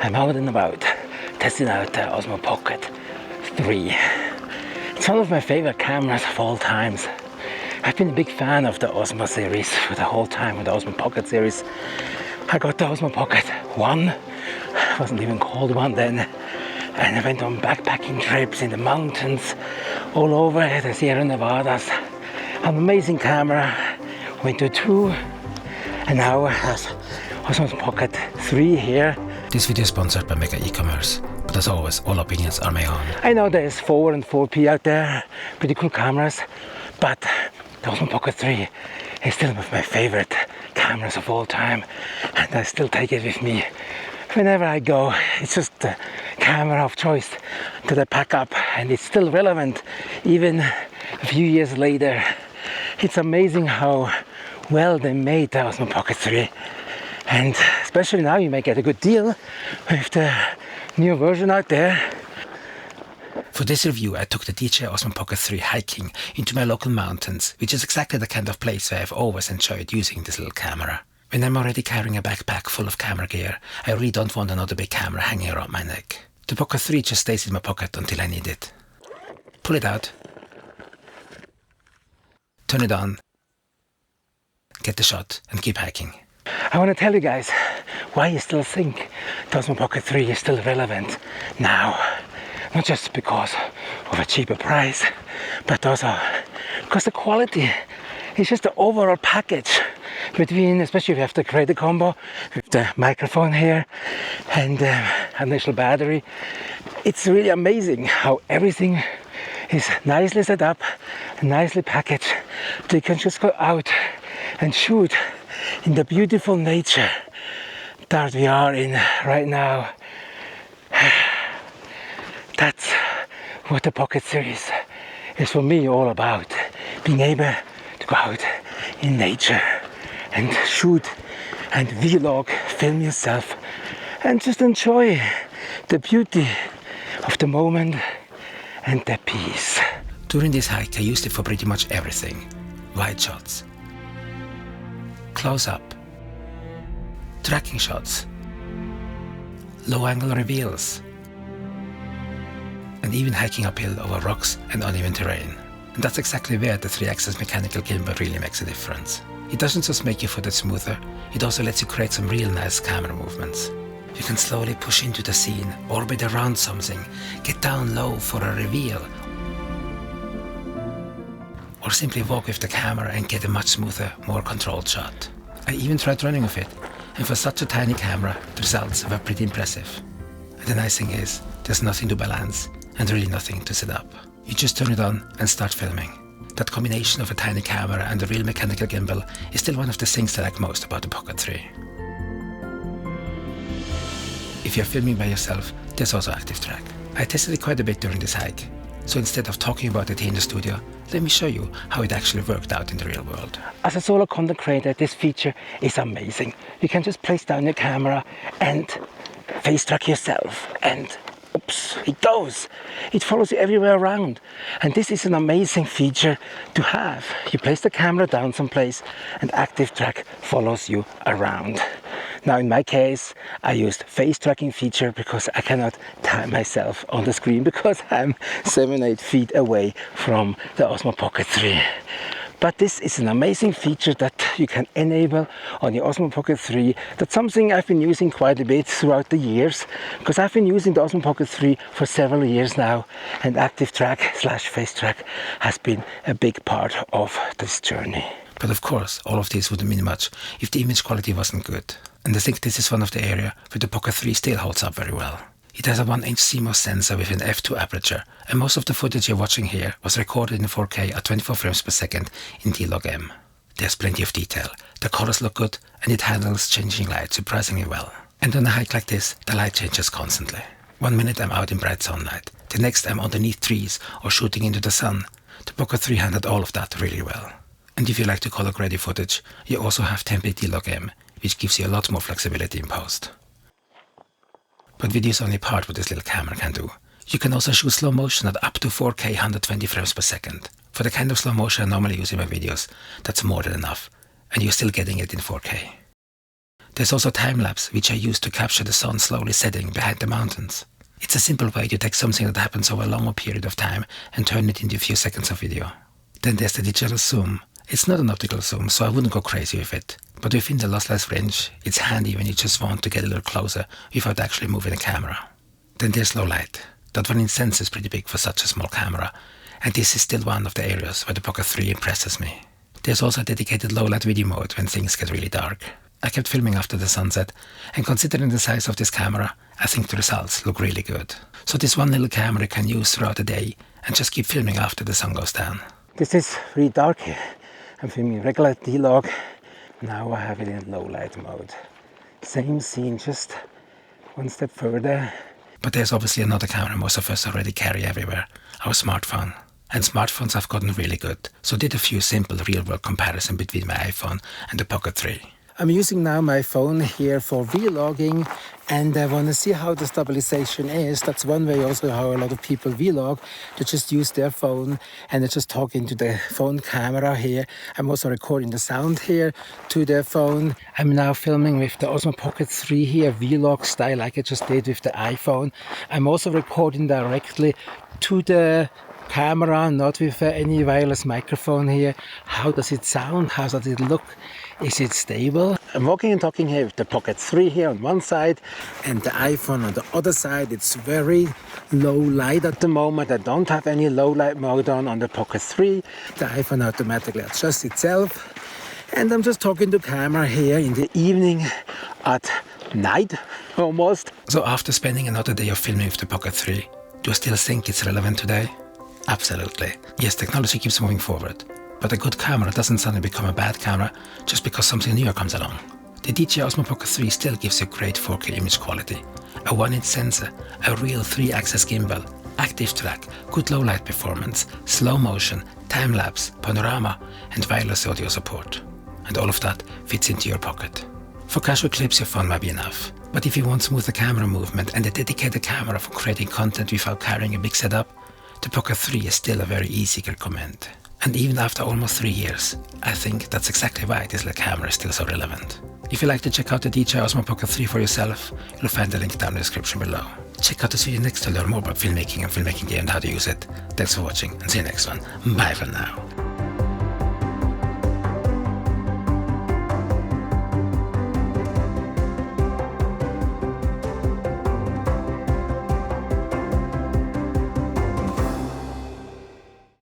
I'm out and about testing out the Osmo Pocket 3. It's one of my favorite cameras of all times. I've been a big fan of the Osmo series for the whole time, with the Osmo Pocket series. I got the Osmo Pocket 1, wasn't even called 1 then, and I went on backpacking trips in the mountains all over the Sierra Nevadas. An amazing camera. Went to 2, and now I have Osmo Pocket 3 here. This video is sponsored by Mega E-commerce, but as always, all opinions are my own. I know there's 4 and 4P out there, pretty cool cameras, but the Osmo Pocket 3 is still one of my favorite cameras of all time, and I still take it with me whenever I go. It's just the camera of choice that I pack up, and it's still relevant even a few years later. It's amazing how well they made the Osmo Pocket 3, and especially now you may get a good deal with the new version out there. For this review, I took the DJI Osmo Pocket 3 hiking into my local mountains, which is exactly the kind of place where I've always enjoyed using this little camera. When I'm already carrying a backpack full of camera gear, I really don't want another big camera hanging around my neck. The Pocket 3 just stays in my pocket until I need it. Pull it out, turn it on, get the shot, and keep hiking. I want to tell you guys why I still think the Osmo Pocket 3 is still relevant now. Not just because of a cheaper price, but also because the quality is just the overall package between, especially if you have to create a combo with the microphone here and initial battery. It's really amazing how everything is nicely set up and nicely packaged. So you can just go out and shoot in the beautiful nature that we are in right now. That's what the Pocket series is for me all about. Being able to go out in nature and shoot and vlog, film yourself, and just enjoy the beauty of the moment and the peace. During this hike, I used it for pretty much everything. Wide shots, close up, tracking shots, low angle reveals, and even hiking uphill over rocks and uneven terrain. And that's exactly where the 3-axis mechanical gimbal really makes a difference. It doesn't just make your footage smoother, it also lets you create some real nice camera movements. You can slowly push into the scene, orbit around something, get down low for a reveal, or simply walk with the camera and get a much smoother, more controlled shot. I even tried running with it, and for such a tiny camera, the results were pretty impressive. And the nice thing is, there's nothing to balance, and really nothing to set up. You just turn it on and start filming. That combination of a tiny camera and a real mechanical gimbal is still one of the things I like most about the Pocket 3. If you're filming by yourself, there's also ActiveTrack. I tested it quite a bit during this hike, so instead of talking about it here in the studio, let me show you how it actually worked out in the real world. As a solo content creator, this feature is amazing. You can just place down your camera and face track yourself, and oops, it goes. It follows you everywhere around. And this is an amazing feature to have. You place the camera down someplace and ActiveTrack follows you around. Now in my case, I used face tracking feature because I cannot time myself on the screen because I'm 7-8 feet away from the Osmo Pocket 3. But this is an amazing feature that you can enable on your Osmo Pocket 3. That's something I've been using quite a bit throughout the years, because I've been using the Osmo Pocket 3 for several years now, and ActiveTrack/Face Track has been a big part of this journey. But of course, all of this wouldn't mean much if the image quality wasn't good. And I think this is one of the areas where the Pocket 3 still holds up very well. It has a 1-inch CMOS sensor with an f2 aperture, and most of the footage you're watching here was recorded in 4K at 24 frames per second in D-Log-M. There's plenty of detail, the colors look good, and it handles changing light surprisingly well. And on a hike like this, the light changes constantly. 1 minute I'm out in bright sunlight, the next I'm underneath trees or shooting into the sun. The Pocket 3 handled all of that really well. And if you like to color grade footage, you also have 10-bit D-Log-M, which gives you a lot more flexibility in post. But video is only part what this little camera can do. You can also shoot slow motion at up to 4K 120 frames per second. For the kind of slow motion I normally use in my videos, that's more than enough, and you're still getting it in 4K. There's also time-lapse, which I use to capture the sun slowly setting behind the mountains. It's a simple way to take something that happens over a longer period of time and turn it into a few seconds of video. Then there's the digital zoom. It's not an optical zoom, so I wouldn't go crazy with it. But within the lossless range, it's handy when you just want to get a little closer without actually moving the camera. Then there's low light. That one in sense is pretty big for such a small camera, and this is still one of the areas where the Pocket 3 impresses me. There's also a dedicated low light video mode when things get really dark. I kept filming after the sunset, and considering the size of this camera, I think the results look really good. So this one little camera you can use throughout the day and just keep filming after the sun goes down. This is really dark here. I'm filming regular D-Log. Now I have it in low light mode. Same scene, just one step further. But there's obviously another camera most of us already carry everywhere, our smartphone. And smartphones have gotten really good, so did a few simple real-world comparison between my iPhone and the Pocket 3. I'm using now my phone here for vlogging, and I want to see how the stabilization is. That's one way also how a lot of people vlog. They just use their phone and they just talk into the phone camera here. I'm also recording the sound here to the phone. I'm now filming with the Osmo Pocket 3 here, vlog style like I just did with the iPhone. I'm also recording directly to the camera, not with any wireless microphone here. How does it sound? How does it look? Is it stable? I'm walking and talking here with the Pocket 3 here on one side and the iPhone on the other side. It's very low light at the moment. I don't have any low light mode on the Pocket 3. The iPhone automatically adjusts itself. And I'm just talking to camera here in the evening at night almost. So after spending another day of filming with the Pocket 3, do I still think it's relevant today? Absolutely. Yes, technology keeps moving forward, but a good camera doesn't suddenly become a bad camera just because something newer comes along. The DJI Osmo Pocket 3 still gives you great 4K image quality, a 1-inch sensor, a real 3-axis gimbal, ActiveTrack, good low light performance, slow motion, time-lapse, panorama, and wireless audio support. And all of that fits into your pocket. For casual clips your phone might be enough, but if you want smoother camera movement and a dedicated camera for creating content without carrying a big setup, the Pocket 3 is still a very easy to recommend. And even after almost 3 years, I think that's exactly why this little camera is still so relevant. If you'd like to check out the DJI Osmo Pocket 3 for yourself, you'll find the link down in the description below. Check out this video next to learn more about filmmaking and filmmaking gear and how to use it. Thanks for watching and see you next one. Bye for now.